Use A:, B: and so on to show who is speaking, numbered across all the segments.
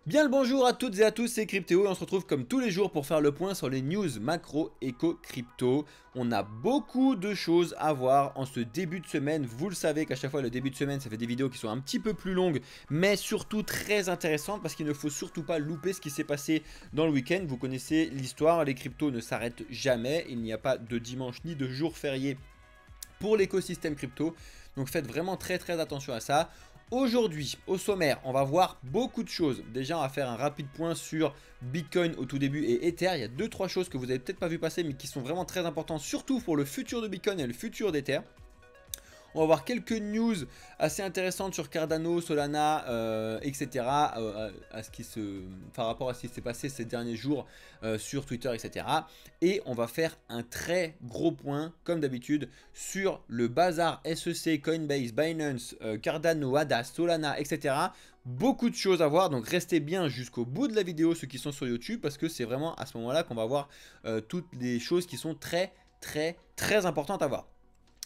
A: Bien le bonjour à toutes et à tous, c'est Cryptéo et on se retrouve comme tous les jours pour faire le point sur les news macro éco crypto. On a beaucoup de choses à voir en ce début de semaine. Vous le savez qu'à chaque fois le début de semaine ça fait des vidéos qui sont un petit peu plus longues mais surtout très intéressantes parce qu'il ne faut surtout pas louper ce qui s'est passé dans le week-end. Vous connaissez l'histoire, les cryptos ne s'arrêtent jamais, il n'y a pas de dimanche ni de jour férié pour l'écosystème crypto. Donc faites vraiment très attention à ça. Aujourd'hui, au sommaire, on va voir beaucoup de choses. Déjà, on va faire un rapide point sur Bitcoin au tout début et Ether. Il y a 2-3 choses que vous n'avez peut-être pas vu passer, mais qui sont vraiment très importantes, surtout pour le futur de Bitcoin et le futur d'Ether. On va voir quelques news assez intéressantes sur Cardano, Solana, etc. Par rapport à ce qui s'est passé ces derniers jours sur Twitter, etc. Et on va faire un très gros point, comme d'habitude, sur le bazar SEC, Coinbase, Binance, Cardano, ADA, Solana, etc. Beaucoup de choses à voir, donc restez bien jusqu'au bout de la vidéo, ceux qui sont sur YouTube, parce que c'est vraiment à ce moment-là qu'on va voir toutes les choses qui sont très importantes à voir.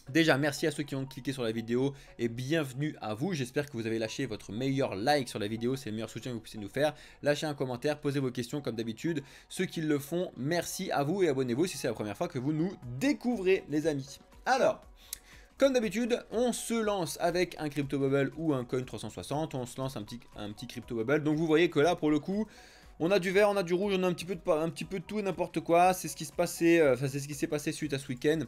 A: Déjà, merci à ceux qui ont cliqué sur la vidéo et bienvenue à vous. J'espère que vous avez lâché votre meilleur like sur la vidéo. C'est le meilleur soutien que vous puissiez nous faire. Lâchez un commentaire, posez vos questions comme d'habitude. Ceux qui le font, merci à vous et abonnez-vous si c'est la première fois que vous nous découvrez, les amis. Alors, comme d'habitude, on se lance avec un crypto bubble ou un coin 360. On se lance un petit crypto bubble. Donc vous voyez que là, pour le coup, on a du vert, on a du rouge, on a un petit peu de tout, n'importe quoi. C'est ce qui se passait, c'est ce qui s'est passé suite à ce week-end.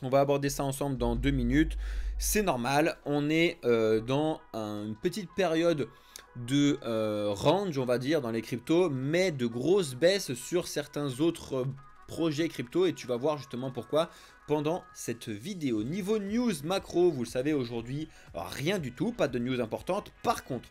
A: On va aborder ça ensemble dans 2 minutes. C'est normal, on est dans une petite période de range, on va dire, dans les cryptos, mais de grosses baisses sur certains autres projets crypto. Et tu vas voir justement pourquoi pendant cette vidéo. Niveau news macro, vous le savez aujourd'hui, rien du tout, pas de news importante. Par contre,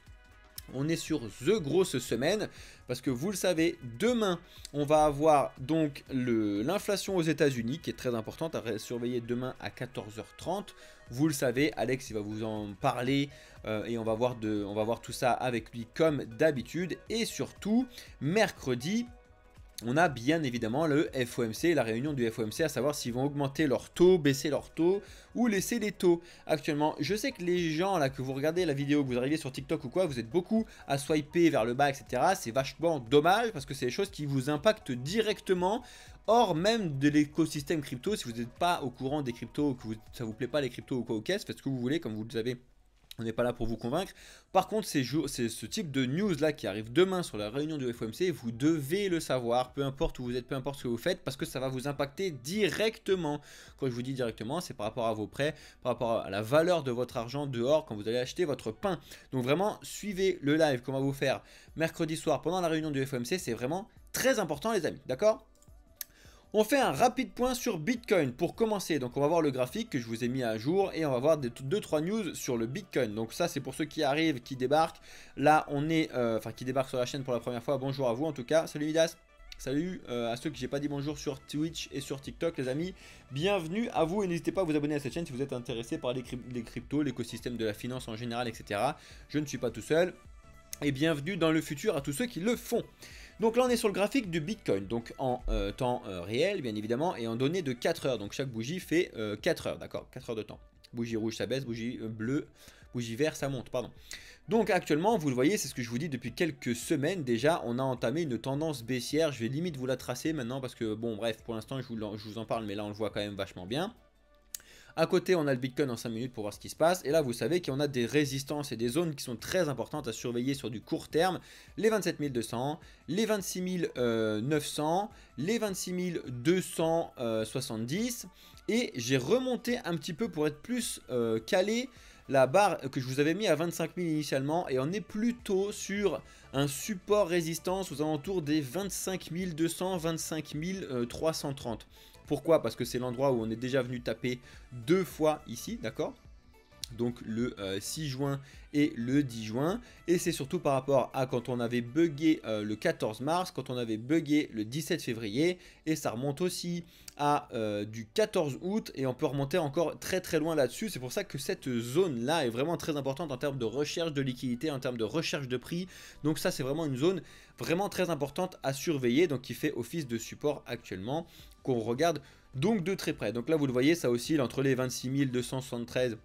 A: on est sur the grosse semaine parce que vous le savez, demain on va avoir donc l'inflation aux États-Unis qui est très importante à surveiller demain à 14h30. Vous le savez, Alex il va vous en parler et on va voir tout ça avec lui comme d'habitude. Et surtout mercredi, on a bien évidemment le FOMC, la réunion du FOMC, à savoir s'ils vont augmenter leurs taux, baisser leurs taux ou laisser les taux. Actuellement, je sais que les gens là, que vous regardez la vidéo, que vous arrivez sur TikTok ou quoi, vous êtes beaucoup à swiper vers le bas, etc. C'est vachement dommage parce que c'est des choses qui vous impactent directement. Hors même de l'écosystème crypto, si vous n'êtes pas au courant des cryptos, que ça vous plaît pas les cryptos ou quoi, ok, faites ce que vous voulez, comme vous le savez. On n'est pas là pour vous convaincre. Par contre, c'est ce type de news là qui arrive demain sur la réunion du FOMC. Vous devez le savoir, peu importe où vous êtes, peu importe ce que vous faites, parce que ça va vous impacter directement. Quand je vous dis directement, c'est par rapport à vos prêts, par rapport à la valeur de votre argent dehors quand vous allez acheter votre pain. Donc vraiment, suivez le live qu'on va vous faire mercredi soir pendant la réunion du FOMC. C'est vraiment très important les amis, d'accord ? On fait un rapide point sur Bitcoin pour commencer. Donc on va voir le graphique que je vous ai mis à jour et on va voir 2-3 news sur le Bitcoin. Donc ça c'est pour ceux qui arrivent, qui débarquent. Là on est, qui débarquent sur la chaîne pour la première fois. Bonjour à vous en tout cas. Salut Midas. Salut à ceux que j'ai pas dit bonjour sur Twitch et sur TikTok les amis. Bienvenue à vous et n'hésitez pas à vous abonner à cette chaîne si vous êtes intéressé par les cryptos, l'écosystème de la finance en général, etc. Je ne suis pas tout seul. Et bienvenue dans le futur à tous ceux qui le font. Donc là on est sur le graphique du Bitcoin, donc en temps réel bien évidemment, et en données de 4 heures, donc chaque bougie fait 4 heures, d'accord, 4 heures de temps. Bougie rouge ça baisse, bougie bleue, bougie vert ça monte, pardon. Donc actuellement vous le voyez, c'est ce que je vous dis depuis quelques semaines déjà, on a entamé une tendance baissière, je vais limite vous la tracer maintenant parce que bon bref, pour l'instant je vous en parle mais là on le voit quand même vachement bien. À côté, on a le Bitcoin en 5 minutes pour voir ce qui se passe. Et là, vous savez qu'on a des résistances et des zones qui sont très importantes à surveiller sur du court terme. Les 27 200, les 26 900, les 26 270. Et j'ai remonté un petit peu pour être plus calé la barre que je vous avais mis à 25 000 initialement. Et on est plutôt sur un support résistance aux alentours des 25 200, 25 330. Pourquoi? Parce que c'est l'endroit où on est déjà venu taper 2 fois ici, d'accord? Donc le 6 juin et le 10 juin. Et c'est surtout par rapport à quand on avait bugué le 14 mars, quand on avait bugué le 17 février. Et ça remonte aussi à du 14 août. Et on peut remonter encore très loin là-dessus. C'est pour ça que cette zone-là est vraiment très importante en termes de recherche de liquidité, en termes de recherche de prix. Donc ça c'est vraiment une zone vraiment très importante à surveiller. Donc qui fait office de support actuellement, qu'on regarde donc de très près. Donc là vous le voyez, ça oscille entre les 26 273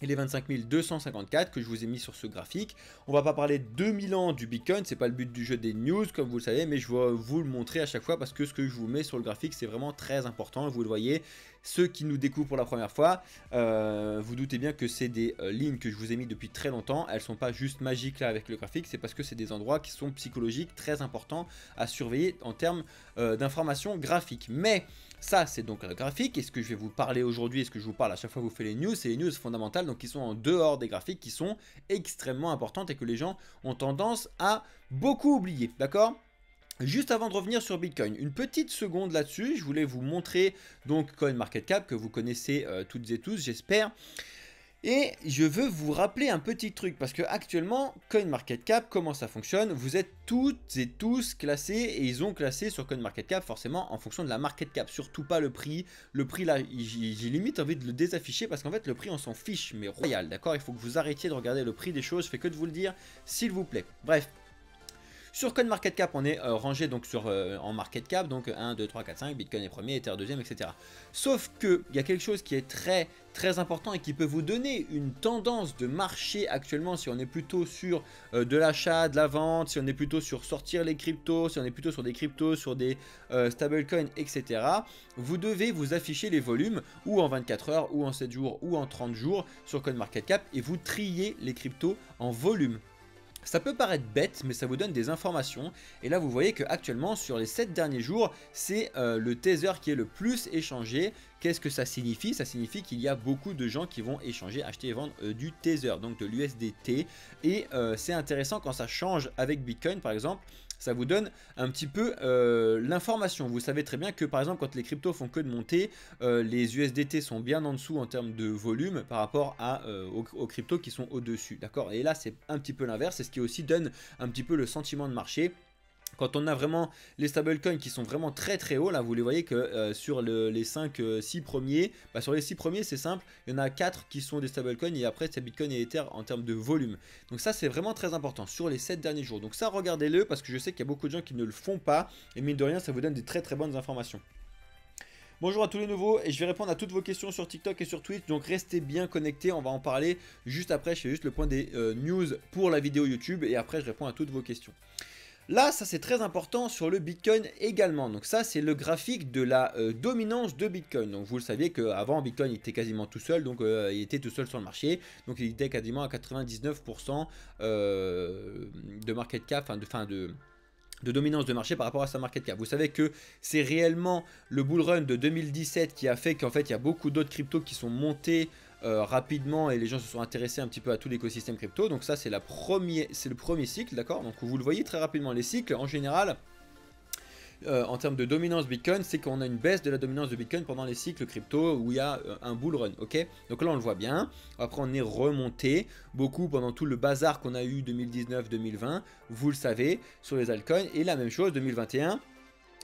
A: et les 25 254 que je vous ai mis sur ce graphique. On va pas parler de 2000 ans du Bitcoin, c'est pas le but du jeu des news comme vous le savez, mais je vais vous le montrer à chaque fois parce que ce que je vous mets sur le graphique c'est vraiment très important, vous le voyez. Ceux qui nous découvrent pour la première fois, vous doutez bien que c'est des lignes que je vous ai mis depuis très longtemps, elles sont pas juste magiques là avec le graphique, c'est parce que c'est des endroits qui sont psychologiques, très importants à surveiller en termes d'informations graphiques. Mais ça c'est donc le graphique, et ce que je vais vous parler aujourd'hui, et ce que je vous parle à chaque fois que vous faites les news, c'est les news fondamentales, donc qui sont en dehors des graphiques, qui sont extrêmement importantes et que les gens ont tendance à beaucoup oublier, d'accord ? Juste avant de revenir sur Bitcoin, une petite seconde là-dessus, je voulais vous montrer donc CoinMarketCap que vous connaissez toutes et tous, j'espère. Et je veux vous rappeler un petit truc parce que actuellement CoinMarketCap, comment ça fonctionne? Vous êtes toutes et tous classés et ils ont classé sur CoinMarketCap forcément en fonction de la market cap, surtout pas le prix. Le prix là, j'ai limite envie de le désafficher parce qu'en fait le prix on s'en fiche, mais royal, d'accord? Il faut que vous arrêtiez de regarder le prix des choses, je fais que de vous le dire, s'il vous plaît. Bref. Sur CoinMarketCap, on est rangé donc en market cap, donc 1, 2, 3, 4, 5, Bitcoin est premier, Ether deuxième, etc. Sauf qu'il y a quelque chose qui est très important et qui peut vous donner une tendance de marché actuellement si on est plutôt sur de l'achat, de la vente, si on est plutôt sur sortir les cryptos, si on est plutôt sur des cryptos, sur des stablecoins, etc. Vous devez vous afficher les volumes ou en 24 heures, ou en 7 jours, ou en 30 jours sur CoinMarketCap et vous triez les cryptos en volume. Ça peut paraître bête, mais ça vous donne des informations. Et là, vous voyez qu'actuellement, sur les 7 derniers jours, c'est le Tether qui est le plus échangé. Qu'est-ce que ça signifie? Ça signifie qu'il y a beaucoup de gens qui vont échanger, acheter et vendre du Tether, donc de l'USDT. Et c'est intéressant quand ça change avec Bitcoin, par exemple. Ça vous donne un petit peu l'information. Vous savez très bien que par exemple quand les cryptos font que de monter, les USDT sont bien en dessous en termes de volume par rapport aux cryptos qui sont au-dessus. D'accord? Et là c'est un petit peu l'inverse, c'est ce qui aussi donne un petit peu le sentiment de marché. Quand on a vraiment les stablecoins qui sont vraiment très hauts, là vous les voyez que sur les 5-6 premiers, sur les 6 premiers c'est simple, il y en a 4 qui sont des stablecoins et après c'est Bitcoin et Ether en termes de volume. Donc ça c'est vraiment très important sur les 7 derniers jours. Donc ça regardez-le parce que je sais qu'il y a beaucoup de gens qui ne le font pas et mine de rien ça vous donne des très bonnes informations. Bonjour à tous les nouveaux et je vais répondre à toutes vos questions sur TikTok et sur Twitch, donc restez bien connectés, on va en parler juste après, je fais juste le point des news pour la vidéo YouTube et après je réponds à toutes vos questions. Là, ça c'est très important sur le Bitcoin également. Donc ça, c'est le graphique de la dominance de Bitcoin. Donc vous le saviez qu'avant, Bitcoin il était quasiment tout seul. Donc il était tout seul sur le marché. Donc il était quasiment à 99% de market cap, de dominance de marché par rapport à sa market cap. Vous savez que c'est réellement le bull run de 2017 qui a fait qu'en fait il y a beaucoup d'autres cryptos qui sont montés rapidement et les gens se sont intéressés un petit peu à tout l'écosystème crypto. Donc ça c'est le premier cycle, d'accord? Donc vous le voyez très rapidement, les cycles en général en termes de dominance Bitcoin, c'est qu'on a une baisse de la dominance de Bitcoin pendant les cycles crypto où il y a un bull run, ok? Donc là on le voit bien, après on est remonté beaucoup pendant tout le bazar qu'on a eu 2019-2020, vous le savez, sur les altcoins, et la même chose 2021.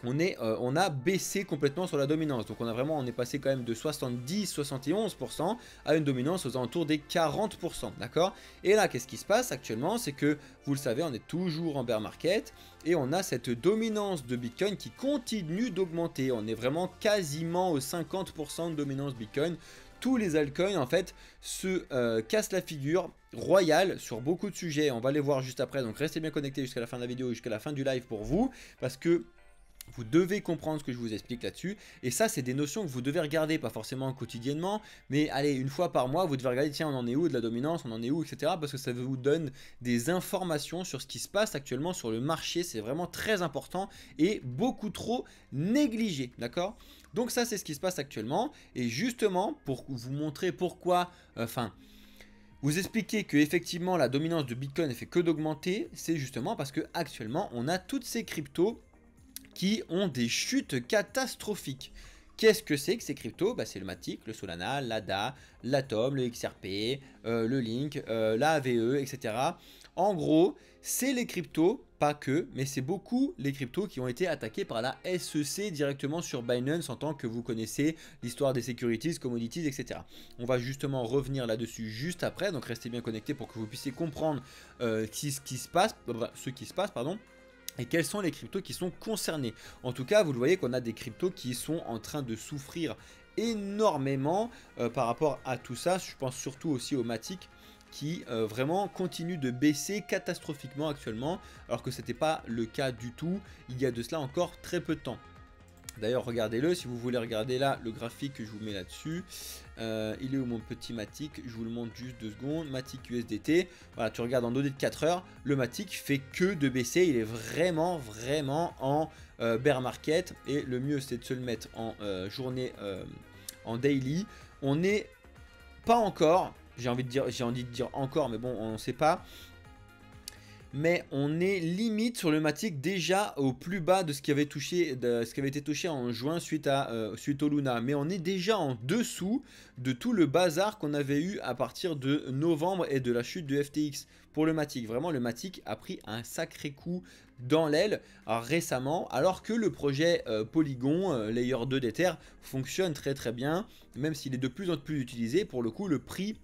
A: On a baissé complètement sur la dominance, donc on est passé quand même de 70-71% à une dominance aux alentours des 40%, d'accord? Et là qu'est-ce qui se passe actuellement? C'est que vous le savez, on est toujours en bear market et on a cette dominance de Bitcoin qui continue d'augmenter. On est vraiment quasiment aux 50% de dominance Bitcoin. Tous les altcoins en fait se cassent la figure royale sur beaucoup de sujets, on va les voir juste après, donc restez bien connectés jusqu'à la fin de la vidéo, jusqu'à la fin du live pour vous, parce que vous devez comprendre ce que je vous explique là-dessus. Et ça, c'est des notions que vous devez regarder, pas forcément quotidiennement, mais allez, une fois par mois, vous devez regarder, tiens, on en est où de la dominance, on en est où, etc. Parce que ça vous donne des informations sur ce qui se passe actuellement sur le marché. C'est vraiment très important et beaucoup trop négligé, d'accord? Donc ça, c'est ce qui se passe actuellement. Et justement, pour vous montrer pourquoi, vous expliquer que effectivement la dominance de Bitcoin ne fait que d'augmenter, c'est justement parce que actuellement, on a toutes ces cryptos qui ont des chutes catastrophiques. Qu'est-ce que c'est que ces cryptos? C'est le Matic, le Solana, l'ADA, l'Atom, le XRP, le Link, la AVE, etc. En gros, c'est les cryptos, pas que, mais c'est beaucoup les cryptos qui ont été attaqués par la SEC directement sur Binance, en tant que vous connaissez l'histoire des securities, commodities, etc. On va justement revenir là-dessus juste après, donc restez bien connectés pour que vous puissiez comprendre ce qui se passe, et quels sont les cryptos qui sont concernés. En tout cas, vous le voyez qu'on a des cryptos qui sont en train de souffrir énormément par rapport à tout ça. Je pense surtout aussi au Matic qui vraiment continue de baisser catastrophiquement actuellement, alors que ce n'était pas le cas du tout il y a de cela encore très peu de temps. D'ailleurs, regardez-le, si vous voulez regarder là le graphique que je vous mets là-dessus. Il est où mon petit Matic? Je vous le montre juste 2 secondes. Matic USDT. Voilà, tu regardes en données de 4 heures. Le Matic fait que de baisser. Il est vraiment en bear market. Et le mieux, c'est de se le mettre en journée, en daily. On n'est pas encore, j'ai envie de dire encore, mais bon, on ne sait pas. Mais on est limite sur le Matic déjà au plus bas de ce qui avait été touché en juin suite au Luna. Mais on est déjà en dessous de tout le bazar qu'on avait eu à partir de novembre et de la chute du FTX pour le Matic. Vraiment, le Matic a pris un sacré coup dans l'aile récemment, alors que le projet Polygon Layer 2 d'Ether fonctionne très bien, même s'il est de plus en plus utilisé. Pour le coup, le prix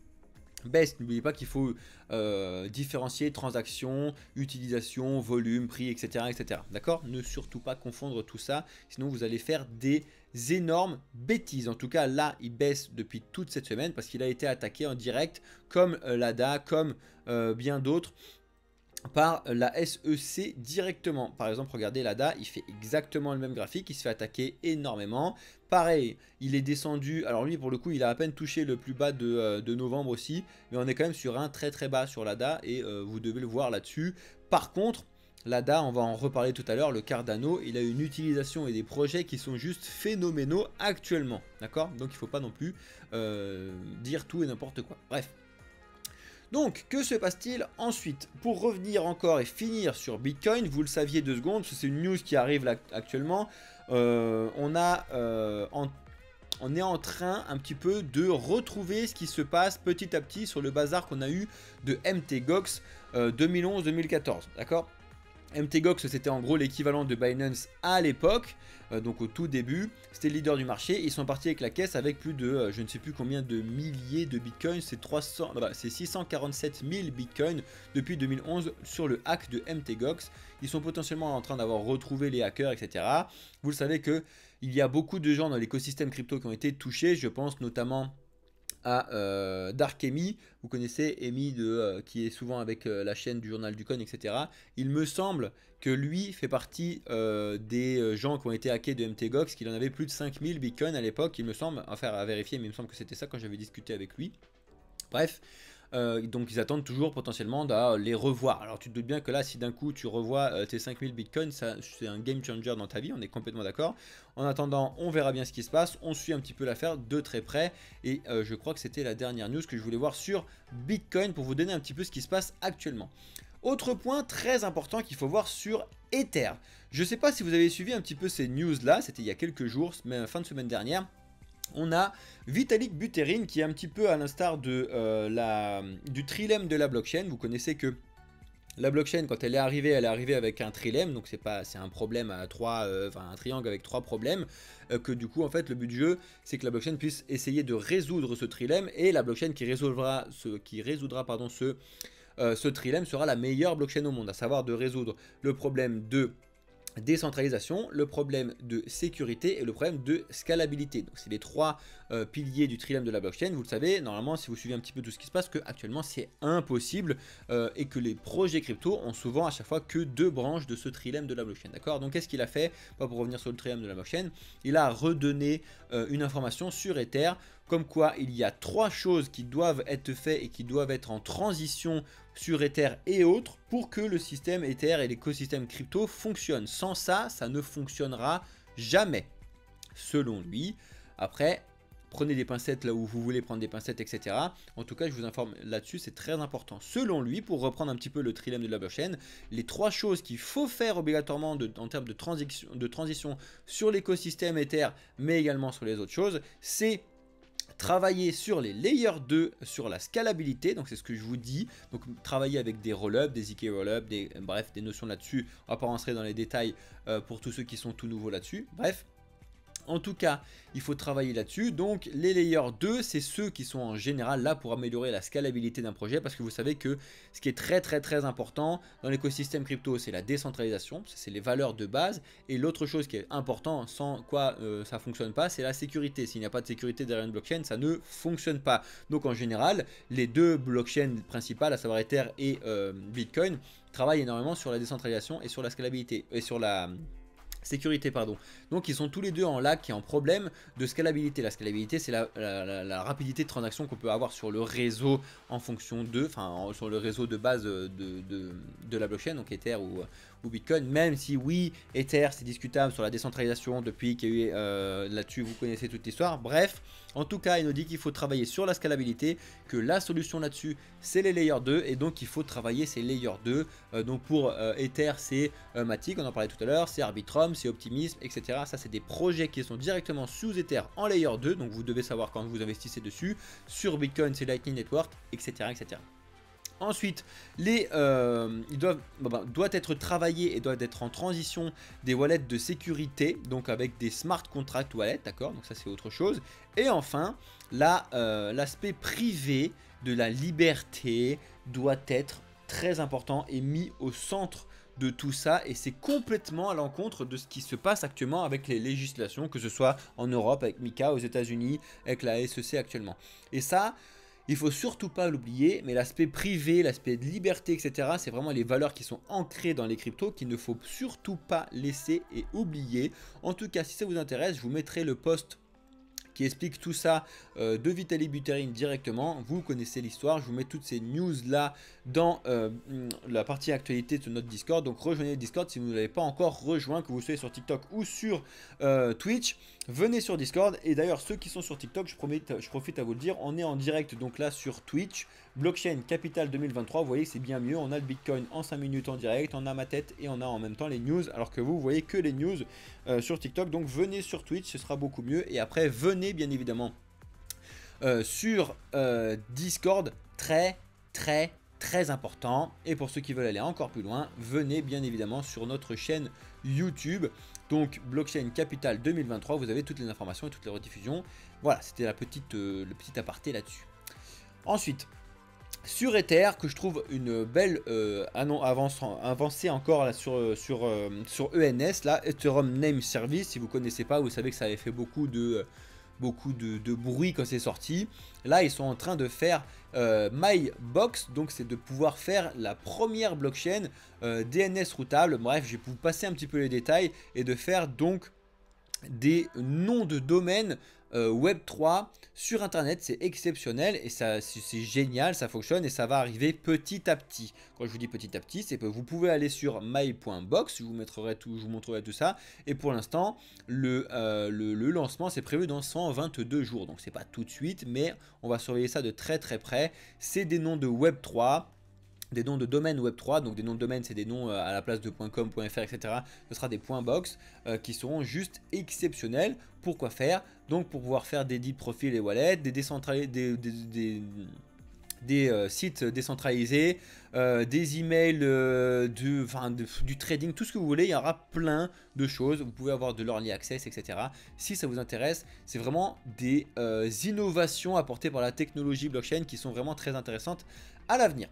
A: baisse. N'oubliez pas qu'il faut différencier transaction, utilisation, volume, prix, etc. D'accord? Ne surtout pas confondre tout ça, sinon vous allez faire des énormes bêtises. En tout cas, là, il baisse depuis toute cette semaine parce qu'il a été attaqué en direct, comme l'ADA, comme bien d'autres, par la SEC directement. Par exemple, regardez l'ADA, il fait exactement le même graphique, il se fait attaquer énormément. Pareil, il est descendu, alors lui pour le coup il a à peine touché le plus bas de novembre aussi, mais on est quand même sur un très bas sur l'ADA et vous devez le voir là-dessus. Par contre, l'ADA, on va en reparler tout à l'heure, le Cardano, il a une utilisation et des projets qui sont juste phénoménaux actuellement, d'accord? Donc il ne faut pas non plus dire tout et n'importe quoi. Bref. Donc, que se passe-t-il ensuite? Pour revenir encore et finir sur Bitcoin, vous le saviez 2 secondes, c'est une news qui arrive là actuellement. On est en train un petit peu de retrouver ce qui se passe petit à petit sur le bazar qu'on a eu de MTGOX 2011-2014, d'accord? MTGOX, c'était en gros l'équivalent de Binance à l'époque, donc au tout début, c'était le leader du marché. Ils sont partis avec la caisse avec plus de, je ne sais plus combien de milliers de bitcoins, c'est 647 000 bitcoins depuis 2011 sur le hack de MTGOX. Ils sont potentiellement en train d'avoir retrouvé les hackers, etc. Vous le savez que il y a beaucoup de gens dans l'écosystème crypto qui ont été touchés, je pense notamment à Dark Emi, vous connaissez Emi qui est souvent avec la chaîne du journal du coin, etc. Il me semble que lui fait partie des gens qui ont été hackés de MTGOX, qu'il en avait plus de 5000 bitcoins à l'époque, il me semble, enfin à vérifier, mais il me semble que c'était ça quand j'avais discuté avec lui. Bref. Donc ils attendent toujours potentiellement de les revoir. Alors tu te doutes bien que là, si d'un coup tu revois tes 5000 bitcoins, c'est un game changer dans ta vie, on est complètement d'accord. En attendant, on verra bien ce qui se passe, on suit un petit peu l'affaire de très près. Et je crois que c'était la dernière news que je voulais voir sur Bitcoin pour vous donner un petit peu ce qui se passe actuellement. Autre point très important qu'il faut voir sur Ether. Je ne sais pas si vous avez suivi un petit peu ces news là, c'était il y a quelques jours, fin de semaine dernière. On a Vitalik Buterin qui est un petit peu à l'instar du trilemme de la blockchain. Vous connaissez que la blockchain, quand elle est arrivée avec un trilemme, donc c'est un problème à un triangle avec 3 problèmes, que du coup en fait le but du jeu c'est que la blockchain puisse essayer de résoudre ce trilemme, et la blockchain qui résoudra ce trilemme sera la meilleure blockchain au monde, à savoir de résoudre le problème de décentralisation, le problème de sécurité et le problème de scalabilité. Donc c'est les 3 piliers du trilemme de la blockchain. Vous le savez, normalement si vous suivez un petit peu tout ce qui se passe, que actuellement c'est impossible et que les projets crypto ont souvent à chaque fois que 2 branches de ce trilemme de la blockchain. D'accord? Donc qu'est-ce qu'il a fait? Pas pour revenir sur le trilemme de la blockchain, il a redonné une information sur Ether, comme quoi il y a 3 choses qui doivent être faites et qui doivent être en transition sur Ether et autres pour que le système Ether et l'écosystème crypto fonctionnent. Sans ça, ça ne fonctionnera jamais, selon lui. Après, prenez des pincettes là où vous voulez prendre des pincettes, etc. En tout cas, je vous informe là-dessus, c'est très important. Selon lui, pour reprendre un petit peu le trilemme de la blockchain, les 3 choses qu'il faut faire obligatoirement en termes de transition sur l'écosystème Ether, mais également sur les autres choses, c'est travailler sur les layers 2, sur la scalabilité, donc c'est ce que je vous dis, donc travailler avec des roll-up, des ZK roll-up, bref, des notions là-dessus, on va pas rentrer dans les détails pour tous ceux qui sont tout nouveaux là-dessus, bref. En tout cas, il faut travailler là-dessus. Donc les layers 2, c'est ceux qui sont en général là pour améliorer la scalabilité d'un projet, parce que vous savez que ce qui est très important dans l'écosystème crypto, c'est la décentralisation, c'est les valeurs de base. Et l'autre chose qui est important, sans quoi ça ne fonctionne pas, c'est la sécurité. S'il n'y a pas de sécurité derrière une blockchain, ça ne fonctionne pas. Donc en général, les deux blockchains principales, à savoir Ether et Bitcoin, travaillent énormément sur la décentralisation et sur la scalabilité, et sur la sécurité, pardon. Donc ils sont tous les deux en lag, qui est en problème de scalabilité. La scalabilité, c'est la rapidité de transaction qu'on peut avoir sur le réseau en fonction de, enfin sur le réseau de base de la blockchain, donc Ether ou Bitcoin. Même si oui, Ether c'est discutable sur la décentralisation depuis qu'il y a eu là-dessus, vous connaissez toute l'histoire. Bref, en tout cas, il nous dit qu'il faut travailler sur la scalabilité, que la solution là-dessus c'est les layers 2, et donc il faut travailler ces layers 2. Donc pour Ether c'est Matic, on en parlait tout à l'heure, c'est Arbitrum, c'est Optimism, etc. Ça c'est des projets qui sont directement sous Ether en layer 2, donc vous devez savoir quand vous investissez dessus. Sur Bitcoin c'est Lightning Network, etc. etc. Ensuite, il doit être travaillé et doit être en transition des wallets de sécurité, donc avec des smart contract wallets, d'accord, donc ça c'est autre chose. Et enfin, l'aspect privé de la liberté doit être très important et mis au centre de tout ça, et c'est complètement à l'encontre de ce qui se passe actuellement avec les législations, que ce soit en Europe avec MiCA, aux États-Unis avec la SEC actuellement. Et ça, il faut surtout pas l'oublier, mais l'aspect privé, l'aspect de liberté, etc., c'est vraiment les valeurs qui sont ancrées dans les cryptos qu'il ne faut surtout pas laisser et oublier. En tout cas, si ça vous intéresse, je vous mettrai le post qui explique tout ça de Vitaly Buterin directement. Vous connaissez l'histoire, je vous mets toutes ces news là dans la partie actualité de notre Discord. Donc rejoignez le Discord si vous ne l'avez pas encore rejoint, que vous soyez sur TikTok ou sur Twitch. Venez sur Discord. Et d'ailleurs, ceux qui sont sur TikTok, je profite à vous le dire, on est en direct donc là sur Twitch. Blockchain Capital 2023, vous voyez que c'est bien mieux. On a le Bitcoin en 5 minutes en direct, on a ma tête et on a en même temps les news, alors que vous voyez que les news sur TikTok. Donc venez sur Twitch, ce sera beaucoup mieux. Et après, venez bien évidemment sur Discord, très important. Et pour ceux qui veulent aller encore plus loin, venez bien évidemment sur notre chaîne YouTube, donc Blockchain Capital 2023. Vous avez toutes les informations et toutes les rediffusions. Voilà, c'était le petit aparté là-dessus. Ensuite, sur Ether, que je trouve une belle avancée encore là, sur ENS, là, Ethereum Name Service. Si vous ne connaissez pas, vous savez que ça avait fait beaucoup de bruit quand c'est sorti. Là, ils sont en train de faire MyBox, donc c'est de pouvoir faire la première blockchain DNS routable. Bref, je vais vous passer un petit peu les détails et de faire donc des noms de domaine Web3 sur internet. C'est exceptionnel et ça c'est génial, ça fonctionne et ça va arriver petit à petit. Quand je vous dis petit à petit, c'est que vous pouvez aller sur my.box, je vous montrerai tout ça, et pour l'instant le lancement c'est prévu dans 122 jours, donc c'est pas tout de suite, mais on va surveiller ça de très près. C'est des noms de Web3, des noms de domaine Web3, donc des noms de domaine c'est des noms à la place de .com, .fr, etc. Ce sera des .box qui seront juste exceptionnels. Pourquoi faire? Donc pour pouvoir faire des profils et wallets, des sites décentralisés, des emails, du trading, tout ce que vous voulez. Il y aura plein de choses. Vous pouvez avoir de l'early access, etc. Si ça vous intéresse, c'est vraiment des innovations apportées par la technologie blockchain qui sont vraiment très intéressantes à l'avenir.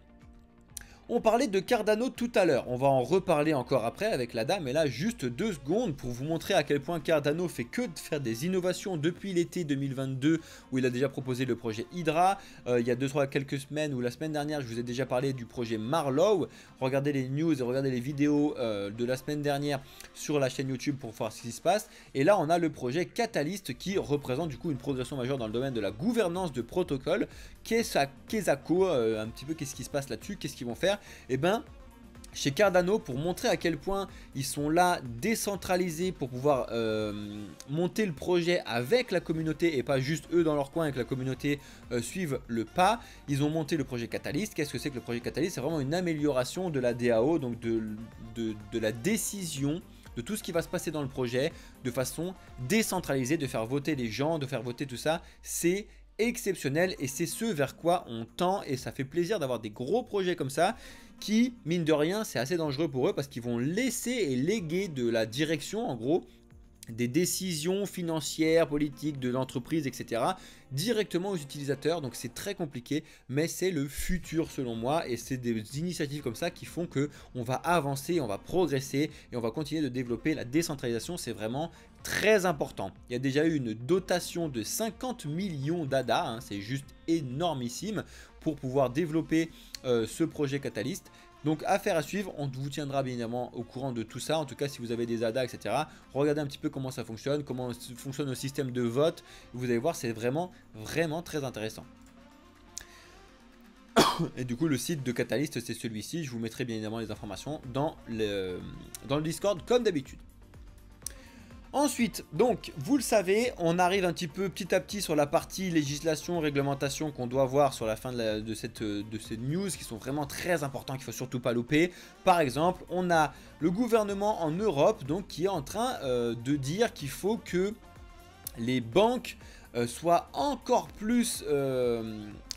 A: On parlait de Cardano tout à l'heure, on va en reparler encore après avec la dame, mais là juste 2 secondes pour vous montrer à quel point Cardano fait que de faire des innovations depuis l'été 2022 où il a déjà proposé le projet Hydra. Il y a quelques semaines ou la semaine dernière je vous ai déjà parlé du projet Marlowe. Regardez les news et regardez les vidéos de la semaine dernière sur la chaîne YouTube pour voir ce qui se passe. Et là on a le projet Catalyst qui représente du coup une progression majeure dans le domaine de la gouvernance de protocole. Kesako, un petit peu qu'est-ce qui se passe là-dessus, qu'est-ce qu'ils vont faire? Et ben chez Cardano, pour montrer à quel point ils sont là décentralisés pour pouvoir monter le projet avec la communauté et pas juste eux dans leur coin et que la communauté suive le pas, ils ont monté le projet Catalyst. Qu'est-ce que c'est que le projet Catalyst? C'est vraiment une amélioration de la DAO, donc de la décision de tout ce qui va se passer dans le projet de façon décentralisée, de faire voter les gens, de faire voter tout ça. C'est exceptionnel et c'est ce vers quoi on tend, et ça fait plaisir d'avoir des gros projets comme ça qui, mine de rien, c'est assez dangereux pour eux parce qu'ils vont laisser et léguer de la direction en gros des décisions financières, politiques de l'entreprise, etc. directement aux utilisateurs. Donc c'est très compliqué, mais c'est le futur selon moi. Et c'est des initiatives comme ça qui font que on va avancer, on va progresser et on va continuer de développer la décentralisation. C'est vraiment très important. Il y a déjà eu une dotation de 50 millions d'ADA, hein, c'est juste énormissime pour pouvoir développer ce projet Catalyst. Donc affaire à suivre, on vous tiendra bien évidemment au courant de tout ça. En tout cas, si vous avez des ADA, etc., regardez un petit peu comment ça fonctionne, comment fonctionne le système de vote. Vous allez voir, c'est vraiment, vraiment très intéressant. Et du coup, le site de Catalyst, c'est celui-ci. Je vous mettrai bien évidemment les informations dans le Discord, comme d'habitude. Ensuite, donc, vous le savez, on arrive un petit à petit sur la partie législation, réglementation qu'on doit voir sur la fin de cette news qui sont vraiment très importants, qu'il ne faut surtout pas louper. Par exemple, on a le gouvernement en Europe donc, qui est en train de dire qu'il faut que les banques soient encore plus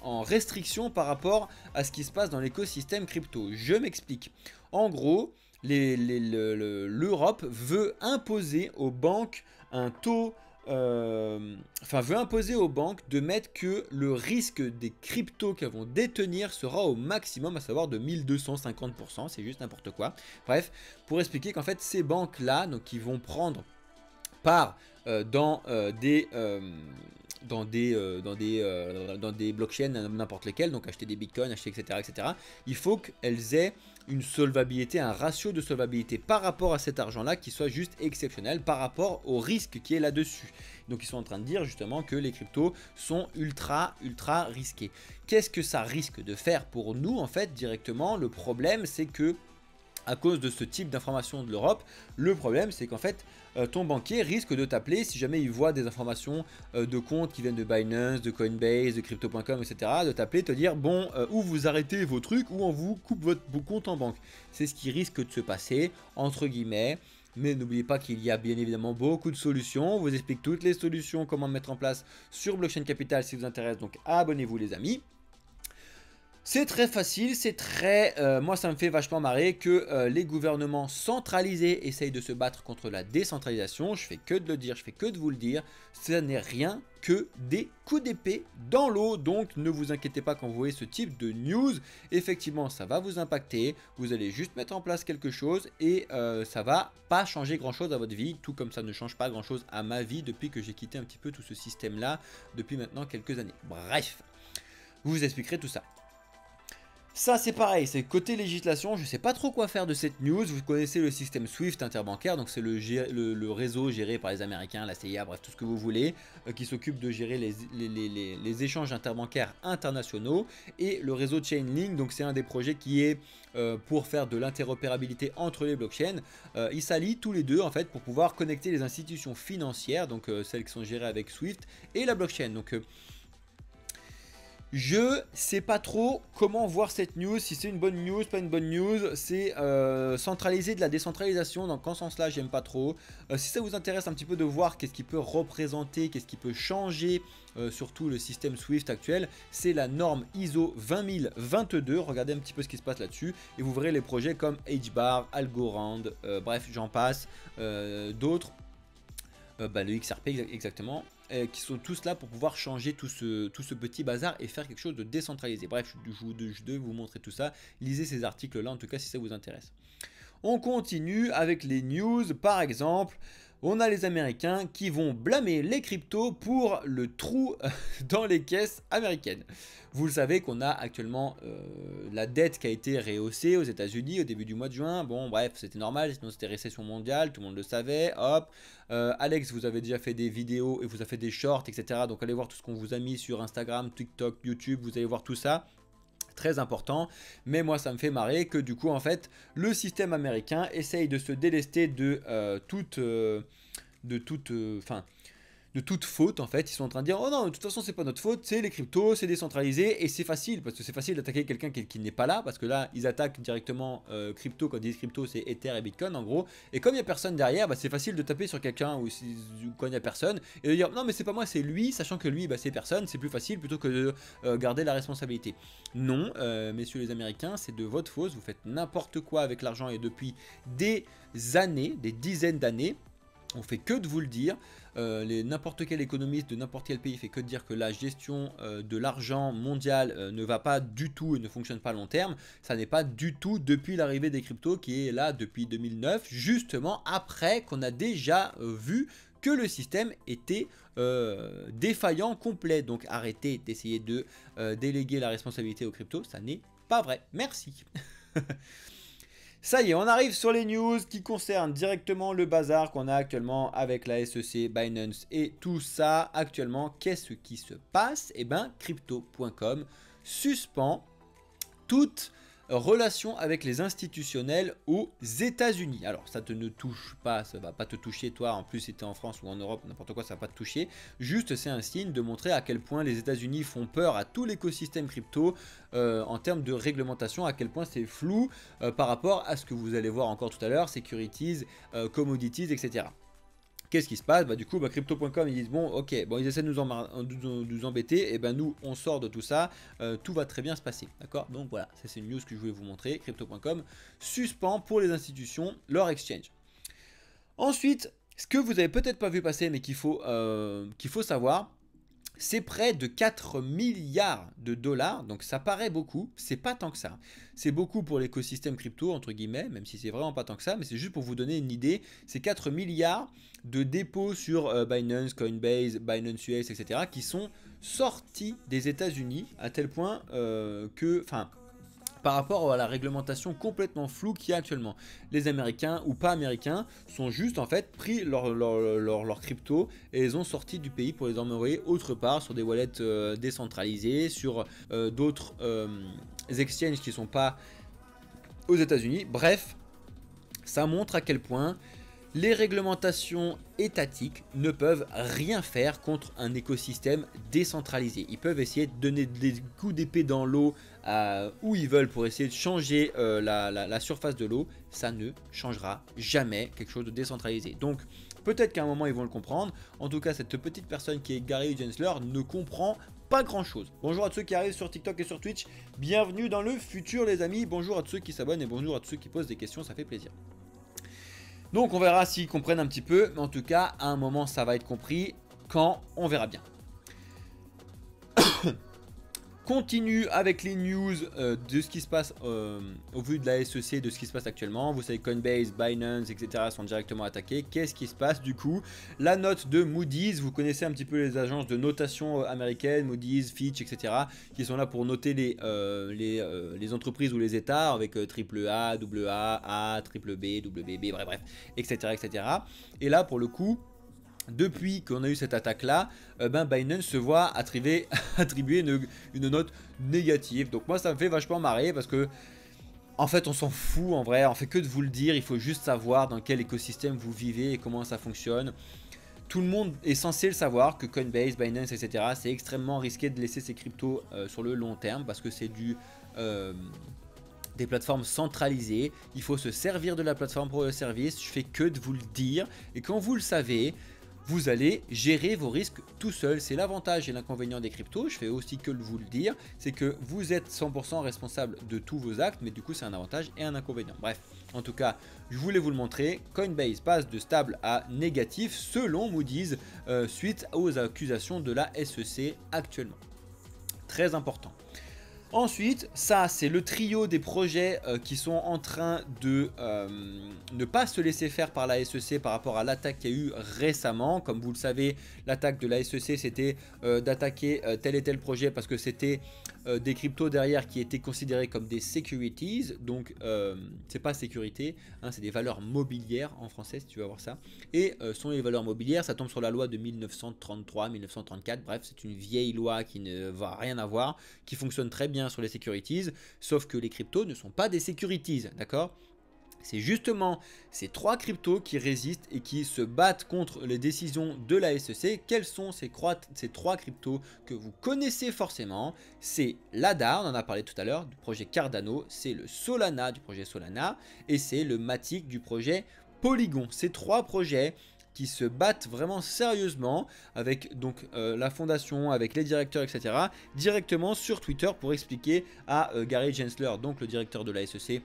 A: en restriction par rapport à ce qui se passe dans l'écosystème crypto. Je m'explique. En gros, l'Europe veut imposer aux banques un taux, veut imposer aux banques de mettre que le risque des cryptos qu'elles vont détenir sera au maximum, à savoir de 1250%, c'est juste n'importe quoi. Bref, pour expliquer qu'en fait ces banques-là, donc qui vont prendre part dans des blockchains n'importe lesquelles, donc acheter des bitcoins, acheter etc. Il faut qu'elles aient une solvabilité, un ratio de solvabilité par rapport à cet argent là qui soit juste exceptionnel par rapport au risque qui est là-dessus. Donc ils sont en train de dire justement que les cryptos sont ultra risqués. Qu'est-ce que ça risque de faire pour nous en fait directement? Le problème c'est que à cause de ce type d'information de l'Europe, le problème c'est qu'en fait ton banquier risque de t'appeler si jamais il voit des informations de comptes qui viennent de Binance, de Coinbase, de Crypto.com, etc. de t'appeler, te dire bon, ou vous arrêtez vos trucs ou on vous coupe vos comptes en banque. C'est ce qui risque de se passer, entre guillemets. Mais n'oubliez pas qu'il y a bien évidemment beaucoup de solutions. On vous explique toutes les solutions, comment mettre en place sur Blockchain Capital si vous intéresse. Donc abonnez-vous les amis. C'est très facile, c'est très... moi ça me fait vachement marrer que les gouvernements centralisés essayent de se battre contre la décentralisation. Je fais que de le dire, je fais que de vous le dire. Ce n'est rien que des coups d'épée dans l'eau. Donc ne vous inquiétez pas quand vous voyez ce type de news. Effectivement ça va vous impacter. Vous allez juste mettre en place quelque chose et ça va pas changer grand chose à votre vie. Tout comme ça ne change pas grand chose à ma vie depuis que j'ai quitté un petit peu tout ce système là depuis maintenant quelques années. Bref, je vous expliquerai tout ça. Ça c'est pareil, c'est côté législation, je ne sais pas trop quoi faire de cette news. Vous connaissez le système SWIFT interbancaire, donc c'est le réseau géré par les Américains, la CIA, bref tout ce que vous voulez, qui s'occupe de gérer les échanges interbancaires internationaux. Et le réseau Chainlink, donc c'est un des projets qui est pour faire de l'interopérabilité entre les blockchains. Ils s'allient tous les deux en fait pour pouvoir connecter les institutions financières, donc celles qui sont gérées avec SWIFT et la blockchain. Donc je sais pas trop comment voir cette news, si c'est une bonne news, pas une bonne news, c'est centraliser de la décentralisation, donc en ce sens là j'aime pas trop. Si ça vous intéresse un petit peu de voir qu'est-ce qui peut représenter, qu'est-ce qui peut changer, surtout le système Swift actuel, c'est la norme ISO 20022, regardez un petit peu ce qui se passe là-dessus, et vous verrez les projets comme HBAR, Algorand, bref j'en passe, d'autres. Le XRP exactement, qui sont tous là pour pouvoir changer tout ce petit bazar et faire quelque chose de décentralisé. Bref, je devais vous montrer tout ça. Lisez ces articles là en tout cas si ça vous intéresse. On continue avec les news. Par exemple, on a les Américains qui vont blâmer les cryptos pour le trou dans les caisses américaines. Vous le savez qu'on a actuellement la dette qui a été rehaussée aux États-Unis au début du mois de juin. Bon, bref, c'était normal, sinon c'était récession mondiale, tout le monde le savait. Hop, Alex, vous avez déjà fait des vidéos et vous avez fait des shorts, etc. Donc allez voir tout ce qu'on vous a mis sur Instagram, TikTok, YouTube, vous allez voir tout ça. Très important, mais moi ça me fait marrer que du coup en fait le système américain essaye de se délester de toute faute en fait. Ils sont en train de dire oh non de toute façon c'est pas notre faute, c'est les cryptos, c'est décentralisé et c'est facile parce que c'est facile d'attaquer quelqu'un qui n'est pas là parce que là ils attaquent directement crypto. Quand ils disent crypto c'est Ether et Bitcoin en gros, et comme il n'y a personne derrière, c'est facile de taper sur quelqu'un ou quand il n'y a personne et de dire non mais c'est pas moi c'est lui, sachant que lui c'est personne, c'est plus facile plutôt que de garder la responsabilité. Non messieurs les Américains, c'est de votre faute, vous faites n'importe quoi avec l'argent et depuis des années, des dizaines d'années. On fait que de vous le dire. N'importe quel économiste de n'importe quel pays fait que de dire que la gestion de l'argent mondial ne va pas du tout et ne fonctionne pas à long terme. Ça n'est pas du tout depuis l'arrivée des cryptos qui est là depuis 2009, justement après qu'on a déjà vu que le système était défaillant complet. Donc arrêtez d'essayer de déléguer la responsabilité aux cryptos, ça n'est pas vrai. Merci. Ça y est, on arrive sur les news qui concernent directement le bazar qu'on a actuellement avec la SEC, Binance et tout ça. Actuellement, qu'est-ce qui se passe? Eh bien, Crypto.com suspend toute relation avec les institutionnels aux États-Unis. Alors ça ne touche pas, ça va pas te toucher toi, en plus si tu es en France ou en Europe, n'importe quoi, ça va pas te toucher. Juste c'est un signe de montrer à quel point les États-Unis font peur à tout l'écosystème crypto en termes de réglementation, à quel point c'est flou par rapport à ce que vous allez voir encore tout à l'heure, securities, commodities, etc. Qu'est-ce qui se passe? Bah, du coup, Crypto.com, ils disent bon, ok, bon, ils essaient de nous embêter, et ben nous, on sort de tout ça, tout va très bien se passer, d'accord? Donc voilà, ça c'est une news que je voulais vous montrer. Crypto.com suspend pour les institutions leur exchange. Ensuite, ce que vous avez peut-être pas vu passer, mais qu'il faut savoir, c'est près de 4 milliards de dollars, donc ça paraît beaucoup, c'est pas tant que ça. C'est beaucoup pour l'écosystème crypto, entre guillemets, même si c'est vraiment pas tant que ça, mais c'est juste pour vous donner une idée. C'est 4 milliards de dépôts sur Binance, Coinbase, Binance US, etc. qui sont sortis des États-Unis à tel point que, enfin, par rapport à la réglementation complètement floue qu'il y a actuellement. Les Américains ou pas Américains sont juste en fait pris leur crypto et les ont sortis du pays pour les envoyer autre part sur des wallets décentralisés, sur d'autres exchanges qui ne sont pas aux États-Unis. Bref, ça montre à quel point les réglementations étatiques ne peuvent rien faire contre un écosystème décentralisé. Ils peuvent essayer de donner des coups d'épée dans l'eau où ils veulent pour essayer de changer la surface de l'eau. Ça ne changera jamais quelque chose de décentralisé. Donc peut-être qu'à un moment ils vont le comprendre. En tout cas, cette petite personne qui est Gary Gensler ne comprend pas grand chose. Bonjour à tous ceux qui arrivent sur TikTok et sur Twitch. Bienvenue dans le futur les amis. Bonjour à tous ceux qui s'abonnent et bonjour à tous ceux qui posent des questions. Ça fait plaisir. Donc on verra s'ils comprennent un petit peu, mais en tout cas à un moment ça va être compris, quand on verra bien. Continue avec les news de ce qui se passe au vu de la SEC, de ce qui se passe actuellement. Vous savez Coinbase, Binance, etc. sont directement attaqués. Qu'est-ce qui se passe du coup? La note de Moody's, vous connaissez un petit peu les agences de notation américaines, Moody's, Fitch, etc. qui sont là pour noter les entreprises ou les États avec AAA, AA, A, BB, WB, bref, etc., etc. Et là pour le coup, depuis qu'on a eu cette attaque là, Binance se voit attribuer une note négative. Donc moi ça me fait vachement marrer parce que en fait on s'en fout en vrai, on fait que de vous le dire, il faut juste savoir dans quel écosystème vous vivez et comment ça fonctionne. Tout le monde est censé le savoir que Coinbase, Binance, etc. c'est extrêmement risqué de laisser ces cryptos sur le long terme parce que c'est des plateformes centralisées, il faut se servir de la plateforme pour le service, je fais que de vous le dire et quand vous le savez, vous allez gérer vos risques tout seul. C'est l'avantage et l'inconvénient des cryptos, je fais aussi que de vous le dire, c'est que vous êtes 100% responsable de tous vos actes, mais du coup c'est un avantage et un inconvénient. Bref, en tout cas, je voulais vous le montrer, Coinbase passe de stable à négatif selon Moody's suite aux accusations de la SEC actuellement. Très important. Ensuite, ça c'est le trio des projets qui sont en train de ne pas se laisser faire par la SEC par rapport à l'attaque qu'il y a eu récemment. Comme vous le savez, l'attaque de la SEC c'était d'attaquer tel et tel projet parce que c'était des cryptos derrière qui étaient considérés comme des securities. Donc c'est pas sécurité, hein, c'est des valeurs mobilières en français si tu veux voir ça. Et sont les valeurs mobilières, ça tombe sur la loi de 1933, 1934, bref c'est une vieille loi qui ne va rien avoir, qui fonctionne très bien sur les securities, sauf que les cryptos ne sont pas des securities, d'accord? C'est justement ces trois cryptos qui résistent et qui se battent contre les décisions de la SEC. Quels sont ces trois cryptos que vous connaissez forcément? C'est l'ADA, on en a parlé tout à l'heure, du projet Cardano, c'est le Solana du projet Solana et c'est le Matic du projet Polygon. Ces trois projets qui se battent vraiment sérieusement avec donc la fondation, avec les directeurs, etc. directement sur Twitter pour expliquer à Gary Gensler, donc le directeur de la SEC,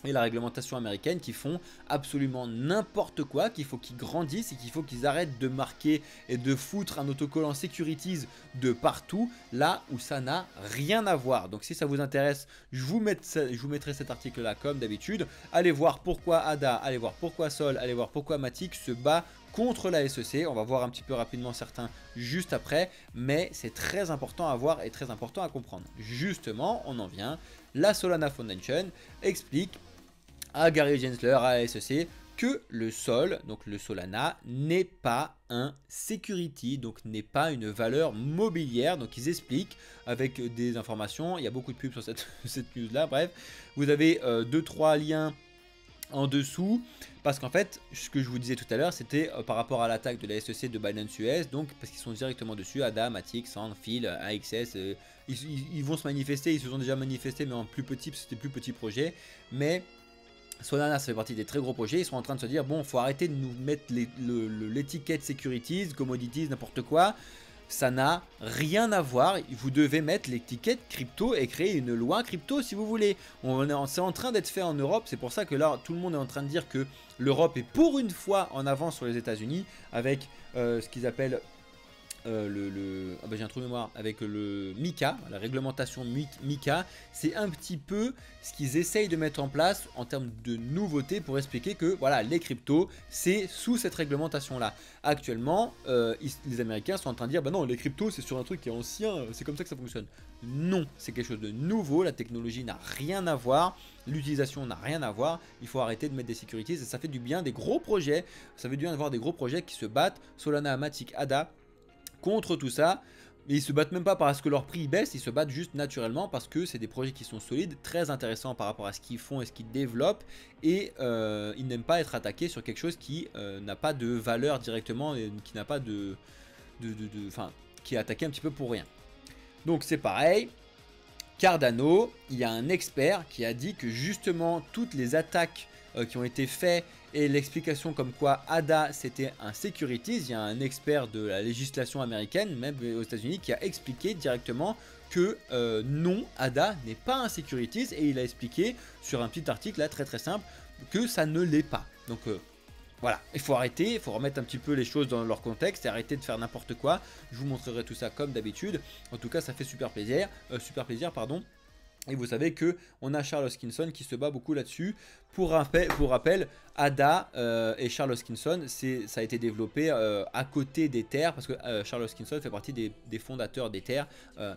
A: et la réglementation américaine qui font absolument n'importe quoi, qu'il faut qu'ils grandissent et qu'il faut qu'ils arrêtent de marquer et de foutre un autocollant Securities de partout, là où ça n'a rien à voir. Donc si ça vous intéresse, je vous mettrai cet article là comme d'habitude. Allez voir pourquoi ADA, allez voir pourquoi Sol, allez voir pourquoi Matic se bat contre la SEC. On va voir un petit peu rapidement certains juste après, mais c'est très important à voir et très important à comprendre. Justement, on en vient, la Solana Foundation explique à Gary Gensler, à la SEC, que le Sol, donc le Solana, n'est pas un security, donc n'est pas une valeur mobilière. Donc ils expliquent avec des informations, il y a beaucoup de pubs sur cette news là, bref, vous avez 2-3 liens en dessous, parce qu'en fait, ce que je vous disais tout à l'heure, c'était par rapport à l'attaque de la SEC de Binance US, donc parce qu'ils sont directement dessus, ADA, Matic, Sand, Phil, AXS, ils vont se manifester, ils se sont déjà manifestés, mais en plus petit, parce que c'était plus petit projet, mais Solana, ça fait partie des très gros projets. Ils sont en train de se dire, bon, faut arrêter de nous mettre l'étiquette securities, commodities, n'importe quoi. Ça n'a rien à voir. Vous devez mettre l'étiquette crypto et créer une loi crypto si vous voulez. C'est en train d'être fait en Europe. C'est pour ça que là, tout le monde est en train de dire que l'Europe est pour une fois en avance sur les États-Unis avec ce qu'ils appellent j'ai un trou de mémoire avec le MiCA, la réglementation MiCA. C'est un petit peu ce qu'ils essayent de mettre en place en termes de nouveautés pour expliquer que voilà, les cryptos c'est sous cette réglementation là. Actuellement les Américains sont en train de dire bah non, les cryptos c'est sur un truc qui est ancien, c'est comme ça que ça fonctionne. Non, c'est quelque chose de nouveau, la technologie n'a rien à voir, l'utilisation n'a rien à voir, il faut arrêter de mettre des securities et ça fait du bien des gros projets, ça fait du bien d'avoir des gros projets qui se battent, Solana, Matic, ADA, contre tout ça. Mais ils se battent même pas parce que leur prix baisse, ils se battent juste naturellement parce que c'est des projets qui sont solides, très intéressants par rapport à ce qu'ils font et ce qu'ils développent, et ils n'aiment pas être attaqués sur quelque chose qui n'a pas de valeur directement et qui n'a pas enfin, qui est attaqué un petit peu pour rien. Donc c'est pareil, Cardano, il y a un expert qui a dit que justement toutes les attaques qui ont été faites et l'explication comme quoi ADA c'était un securities, il y a un expert de la législation américaine, même aux États-Unis, qui a expliqué directement que non, ADA n'est pas un securities, et il a expliqué sur un petit article là très simple que ça ne l'est pas. Donc voilà, il faut arrêter, il faut remettre un petit peu les choses dans leur contexte et arrêter de faire n'importe quoi. Je vous montrerai tout ça comme d'habitude. En tout cas, ça fait super plaisir, pardon. Et vous savez que on a Charles Hoskinson qui se bat beaucoup là-dessus. Pour rappel, ADA et Charles Hoskinson, ça a été développé à côté d'Ether, parce que Charles Hoskinson fait partie des fondateurs d'Ether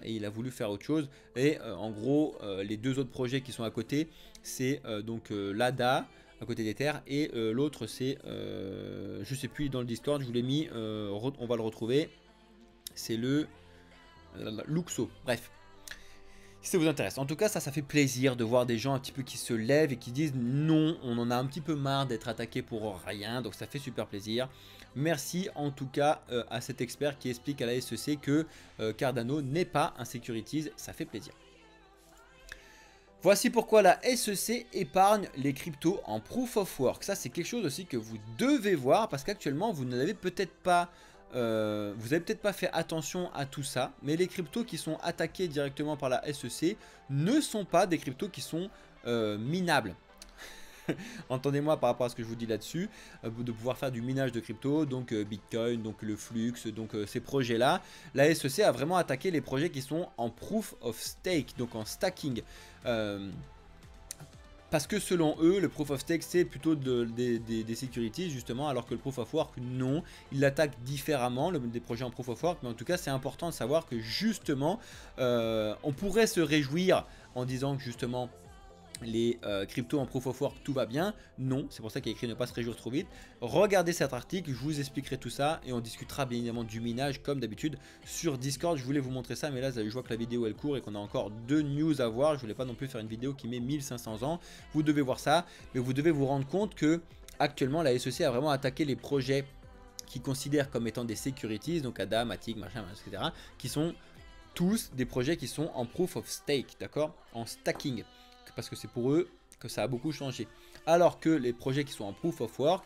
A: et il a voulu faire autre chose. Et en gros, les deux autres projets qui sont à côté, c'est donc l'ADA à côté d'Ether et l'autre c'est, je sais plus, dans le Discord, je vous l'ai mis, on va le retrouver, c'est le Luxo, bref. Si ça vous intéresse. En tout cas, ça fait plaisir de voir des gens un petit peu qui se lèvent et qui disent non, on en a un petit peu marre d'être attaqué pour rien. Donc ça fait super plaisir. Merci en tout cas à cet expert qui explique à la SEC que Cardano n'est pas un securities. Ça fait plaisir. Voici pourquoi la SEC épargne les cryptos en Proof of Work. Ça, c'est quelque chose aussi que vous devez voir parce qu'actuellement, vous ne l'avez peut-être pas... vous n'avez peut-être pas fait attention à tout ça, mais les cryptos qui sont attaqués directement par la SEC ne sont pas des cryptos qui sont minables. Entendez-moi par rapport à ce que je vous dis là-dessus, de pouvoir faire du minage de crypto, donc Bitcoin, donc le Flux, donc ces projets-là. La SEC a vraiment attaqué les projets qui sont en Proof of Stake, donc en stacking. Parce que selon eux, le Proof of Stake c'est plutôt des securities justement, alors que le Proof of Work non, ils l'attaquent différemment, des projets en Proof of Work, mais en tout cas c'est important de savoir que justement, on pourrait se réjouir en disant que justement les cryptos en Proof of Work tout va bien. Non, c'est pour ça qu'il y a écrit ne pas se réjouir trop vite. Regardez cet article, je vous expliquerai tout ça et on discutera bien évidemment du minage comme d'habitude sur Discord. Je voulais vous montrer ça, mais là je vois que la vidéo elle court et qu'on a encore 2 news à voir. Je voulais pas non plus faire une vidéo qui met 1500 ans. Vous devez voir ça, mais vous devez vous rendre compte que actuellement la SEC a vraiment attaqué les projets qui considèrent comme étant des securities, donc ADA, Matic, machin, etc. qui sont tous des projets qui sont en Proof of Stake, d'accord, en stacking. Parce que c'est pour eux que ça a beaucoup changé. Alors que les projets qui sont en Proof of Work,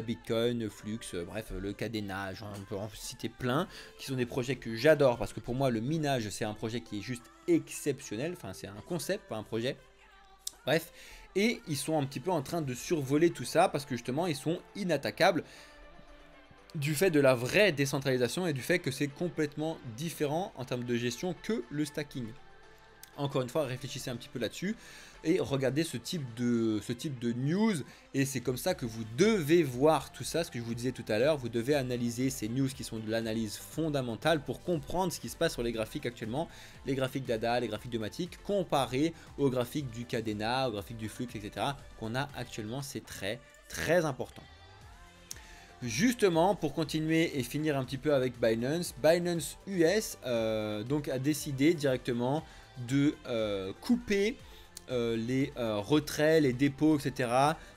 A: Bitcoin, Flux, bref, le carénage, on peut en citer plein, qui sont des projets que j'adore parce que pour moi le minage c'est un projet qui est juste exceptionnel, enfin c'est un concept, pas un projet. Bref, Et ils sont un petit peu en train de survoler tout ça parce que justement ils sont inattaquables du fait de la vraie décentralisation et du fait que c'est complètement différent en termes de gestion que le stacking. Encore une fois, réfléchissez un petit peu là-dessus et regardez ce type de news, et c'est comme ça que vous devez voir tout ça, ce que je vous disais tout à l'heure. Vous devez analyser ces news qui sont de l'analyse fondamentale pour comprendre ce qui se passe sur les graphiques actuellement, les graphiques d'ADA, les graphiques de Matic, comparé aux graphiques du Cadena, aux graphiques du Flux, etc. qu'on a actuellement. C'est très très important. Justement, pour continuer et finir un petit peu avec Binance, Binance US donc a décidé directement de couper les retraits, les dépôts, etc.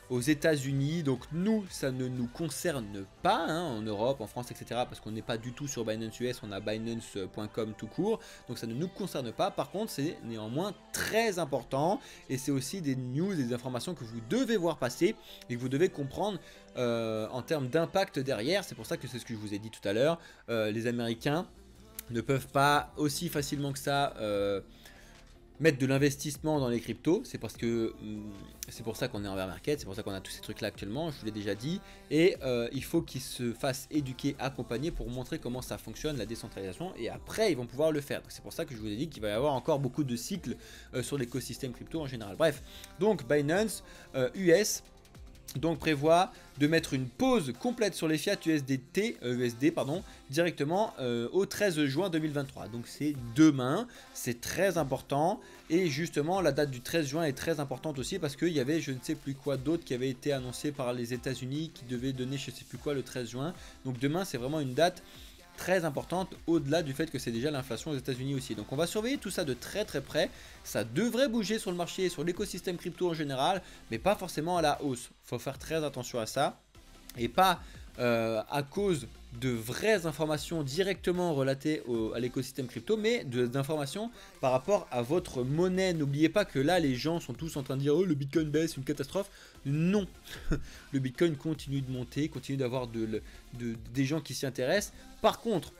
A: aux États-Unis. Donc nous, ça ne nous concerne pas hein, en Europe, en France, etc. parce qu'on n'est pas du tout sur Binance US, on a Binance.com tout court. Donc ça ne nous concerne pas. Par contre, c'est néanmoins très important et c'est aussi des news et des informations que vous devez voir passer et que vous devez comprendre en termes d'impact derrière. C'est pour ça que c'est ce que je vous ai dit tout à l'heure. Les Américains ne peuvent pas aussi facilement que ça mettre de l'investissement dans les cryptos. C'est parce que c'est pour ça qu'on est en bear market, c'est pour ça qu'on a tous ces trucs là actuellement, je vous l'ai déjà dit. Et il faut qu'ils se fassent éduquer, accompagner pour montrer comment ça fonctionne, la décentralisation, et après ils vont pouvoir le faire. C'est pour ça que je vous ai dit qu'il va y avoir encore beaucoup de cycles sur l'écosystème crypto en général. Bref, donc Binance US donc prévoit de mettre une pause complète sur les fiat USD directement au 13 juin 2023. Donc c'est demain, c'est très important. Et justement la date du 13 juin est très importante aussi parce qu'il y avait je ne sais plus quoi d'autre qui avait été annoncé par les États-Unis qui devait donner je ne sais plus quoi le 13 juin. Donc demain c'est vraiment une date très importante, au-delà du fait que c'est déjà l'inflation aux États-Unis aussi. Donc on va surveiller tout ça de très très près. Ça devrait bouger sur le marché, sur l'écosystème crypto en général, mais pas forcément à la hausse. Il faut faire très attention à ça. Et pas à cause de vraies informations directement relatées à l'écosystème crypto, mais d'informations par rapport à votre monnaie. N'oubliez pas que là, les gens sont tous en train de dire « Oh, le Bitcoin baisse, une catastrophe ». Non, le Bitcoin continue de monter, continue d'avoir des gens qui s'y intéressent. Par contre,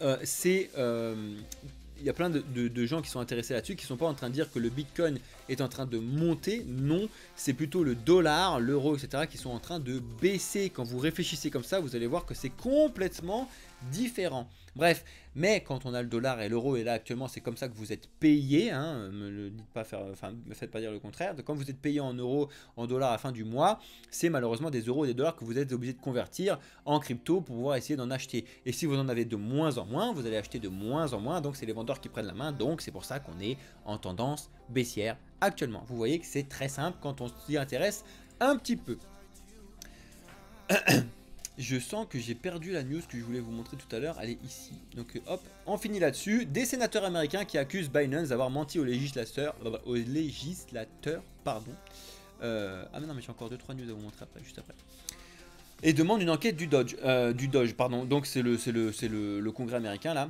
A: il y a plein de gens qui sont intéressés là-dessus, qui ne sont pas en train de dire que le Bitcoin est en train de monter. Non, c'est plutôt le dollar, l'euro, etc. qui sont en train de baisser. Quand vous réfléchissez comme ça, vous allez voir que c'est complètement différent. Bref, mais quand on a le dollar et l'euro, et là actuellement c'est comme ça que vous êtes payé, hein, me faites pas dire le contraire. Donc, quand vous êtes payé en euros, en dollars à la fin du mois, c'est malheureusement des euros et des dollars que vous êtes obligé de convertir en crypto pour pouvoir essayer d'en acheter. Et si vous en avez de moins en moins, vous allez acheter de moins en moins, donc c'est les vendeurs qui prennent la main, donc c'est pour ça qu'on est en tendance baissière actuellement. Vous voyez que c'est très simple quand on s'y intéresse un petit peu. Je sens que j'ai perdu la news que je voulais vous montrer tout à l'heure. Elle est ici. Donc hop, on finit là-dessus. Des sénateurs américains qui accusent Binance d'avoir menti aux législateurs. Pardon. Ah mais non, mais j'ai encore 2-3 news à vous montrer après, juste après. Et demande une enquête du Doge. Pardon. Donc c'est le Congrès américain là.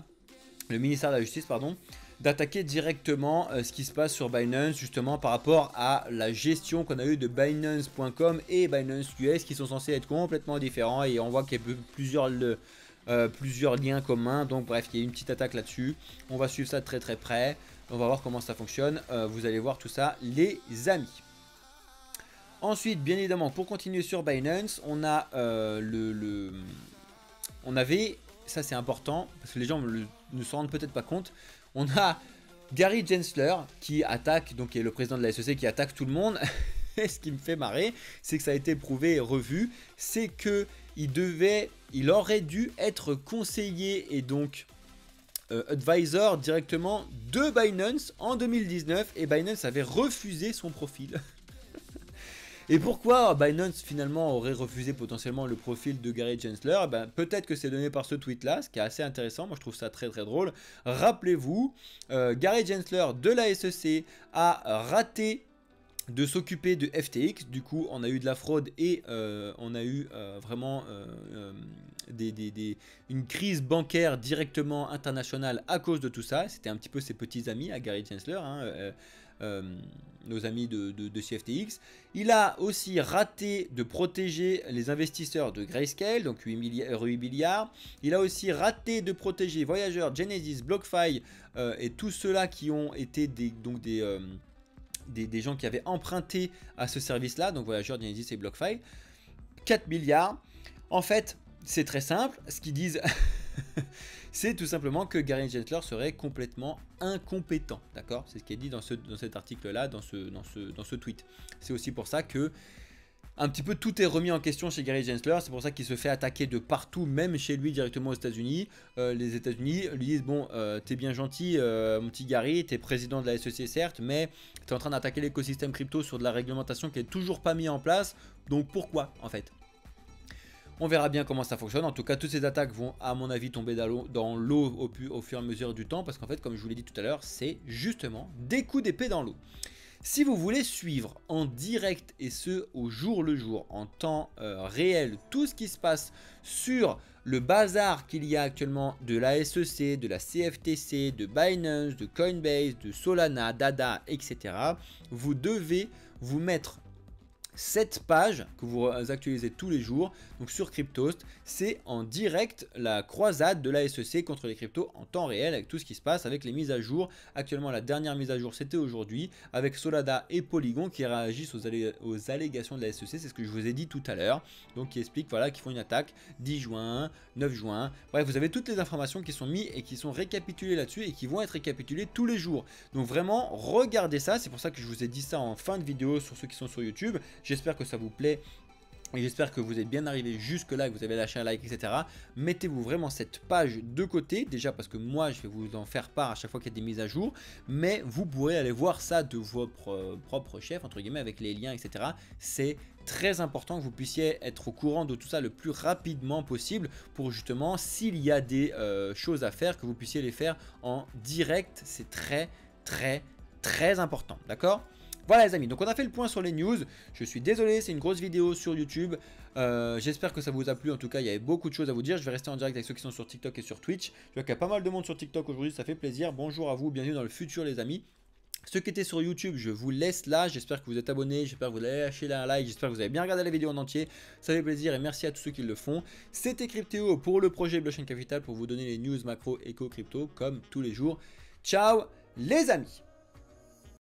A: Le ministère de la Justice, pardon. D'attaquer directement ce qui se passe sur Binance justement par rapport à la gestion qu'on a eue de Binance.com et Binance US qui sont censés être complètement différents, et on voit qu'il y a plusieurs liens communs. Donc bref, il y a une petite attaque là-dessus. On va suivre ça de très très près. On va voir comment ça fonctionne. Vous allez voir tout ça les amis. Ensuite, bien évidemment, pour continuer sur Binance, on a on avait, ça c'est important parce que les gens ne se rendent peut-être pas compte. On a Gary Gensler qui attaque, donc qui est le président de la SEC, qui attaque tout le monde. Et ce qui me fait marrer, c'est que ça a été prouvé et revu, c'est que il aurait dû être conseiller et donc advisor directement de Binance en 2019, et Binance avait refusé son profil. Et pourquoi Binance finalement aurait refusé potentiellement le profil de Gary Gensler? Peut-être que c'est donné par ce tweet là, ce qui est assez intéressant. Moi je trouve ça très très drôle. Rappelez-vous, Gary Gensler de la SEC a raté de s'occuper de FTX. Du coup on a eu de la fraude et on a eu vraiment une crise bancaire directement internationale à cause de tout ça. C'était un petit peu ses petits amis à Gary Gensler, hein, nos amis de CFTX. Il a aussi raté de protéger les investisseurs de Grayscale, donc 8 milliards. Il a aussi raté de protéger Voyager, Genesis, BlockFi et tous ceux-là qui ont été des des gens qui avaient emprunté à ce service-là, donc Voyageur, Genesis et BlockFi. 4 milliards. En fait, c'est très simple. Ce qu'ils disent, c'est tout simplement que Gary Gensler serait complètement incompétent. D'accord? C'est ce qui est dit dans cet article-là, dans ce tweet. C'est aussi pour ça que un petit peu tout est remis en question chez Gary Gensler. C'est pour ça qu'il se fait attaquer de partout, même chez lui directement aux États-Unis. Les États-Unis lui disent bon, t'es bien gentil, mon petit Gary, t'es président de la SEC certes, mais t'es en train d'attaquer l'écosystème crypto sur de la réglementation qui est toujours pas mise en place. Donc pourquoi en fait? On verra bien comment ça fonctionne. En tout cas, toutes ces attaques vont, à mon avis, tomber dans l'eau au fur et à mesure du temps. Parce qu'en fait, comme je vous l'ai dit tout à l'heure, c'est justement des coups d'épée dans l'eau. Si vous voulez suivre en direct et ce au jour le jour, en temps réel, tout ce qui se passe sur le bazar qu'il y a actuellement de la SEC, de la CFTC, de Binance, de Coinbase, de Solana, Dada, etc., vous devez vous mettre cette page que vous actualisez tous les jours, donc sur Cryptost, c'est en direct la croisade de la SEC contre les cryptos en temps réel avec tout ce qui se passe avec les mises à jour. Actuellement, la dernière mise à jour c'était aujourd'hui avec Solana et Polygon qui réagissent aux allégations de la SEC, c'est ce que je vous ai dit tout à l'heure, donc qui explique voilà qu'ils font une attaque 10 juin, 9 juin, bref vous avez toutes les informations qui sont mises et qui sont récapitulées là-dessus et qui vont être récapitulées tous les jours. Donc vraiment regardez ça, c'est pour ça que je vous ai dit ça en fin de vidéo sur ceux qui sont sur YouTube. J'espère que ça vous plaît et j'espère que vous êtes bien arrivé jusque là, que vous avez lâché un like, etc. Mettez-vous vraiment cette page de côté, déjà parce que moi je vais vous en faire part à chaque fois qu'il y a des mises à jour, mais vous pourrez aller voir ça de votre propre chef, entre guillemets, avec les liens, etc. C'est très important que vous puissiez être au courant de tout ça le plus rapidement possible pour justement, s'il y a des choses à faire, que vous puissiez les faire en direct. C'est très important, d'accord ? Voilà les amis, donc on a fait le point sur les news. Je suis désolé, c'est une grosse vidéo sur YouTube. J'espère que ça vous a plu. En tout cas, il y avait beaucoup de choses à vous dire. Je vais rester en direct avec ceux qui sont sur TikTok et sur Twitch. Je vois qu'il y a pas mal de monde sur TikTok aujourd'hui, ça fait plaisir. Bonjour à vous, bienvenue dans le futur les amis. Ceux qui étaient sur YouTube, je vous laisse là. J'espère que vous êtes abonnés, j'espère que vous avez lâché un like, j'espère que vous avez bien regardé la vidéo en entier. Ça fait plaisir et merci à tous ceux qui le font. C'était Cryptéo pour le projet Blockchain Capital pour vous donner les news macro, éco, crypto comme tous les jours. Ciao les amis!